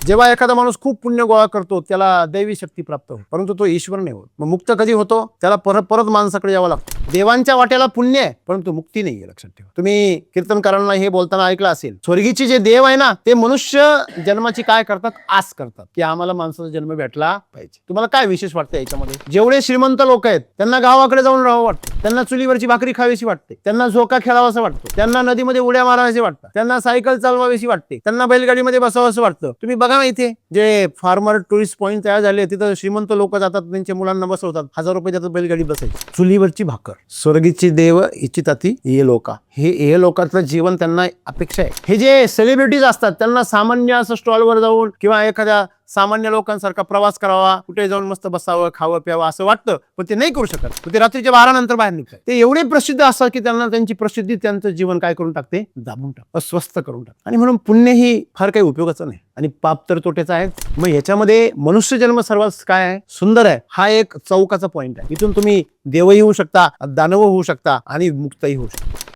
जेव्हा एखादा माणूस खूप पुण्य गोळा करतो त्याला दैवी शक्ती प्राप्त होते, परंतु तो ईश्वर नाही होत. मग मुक्त कधी होतो? त्याला परत परत माणसाकडे यावं लागतं. देवांच्या वाट्याला पुण्य आहे परंतु मुक्ती नाही आहे, लक्षात ठेवा. तुम्ही कीर्तनकारांना हे बोलताना ऐकलं असेल, स्वर्गीचे जे देव आहे ना ते मनुष्य जन्माची काय करतात, आस करतात की आम्हाला माणसाचा जन्म भेटला पाहिजे. तुम्हाला काय विशेष वाटतं याच्यामध्ये? जेवढे श्रीमंत लोक आहेत त्यांना गावाकडे जाऊन राहावं वाटतं, त्यांना चुलीवरची भाकरी खावीशी वाटते, त्यांना झोका खेळावासा वाटतो, त्यांना नदीमध्ये उड्या मारायची वाटतं, त्यांना सायकल चालवावीशी वाटते, त्यांना बैलगाडीमध्ये बसावं असं वाटतं. तुम्ही बघा इथे जे फार्मर टुरिस्ट पॉईंट तयार झाले तिथं श्रीमंत लोक जातात, त्यांच्या मुलांना बसवतात, 1000 रुपये देतात बैलगाडी बसायची. चुलीवरची भाकर. स्वर्गीचे देव इच्छिताती ये लोका. हे लोकांचं जीवन त्यांना अपेक्षा आहे. हे जे सेलिब्रिटीज असतात त्यांना सामान्य असं स्टॉलवर जाऊन किंवा एखाद्या सामान्य लोकांसारखा प्रवास करावा, कुठे जाऊन मस्त बसावं, खावं प्यावं असं वाटतं, पण ते नाही करू शकत. ते रात्रीच्या 12 नंतर बाहेर निघतात. ते एवढे प्रसिद्ध असतात की त्यांना त्यांची प्रसिद्धी त्यांचं जीवन काय करून टाकते, दाबून टाकते, अस्वस्थ करून टाकते. आणि म्हणून पुण्य ही फार काही उपयोगाचं नाही आणि पाप तर तोट्याचा आहे. मग ह्याच्यामध्ये मनुष्य जन्म सर्वात काय आहे, सुंदर आहे. हा एक चौकाचा पॉइंट आहे. इथून तुम्ही देवही होऊ शकता, दानव होऊ शकता आणि मुक्तही होऊ शकता.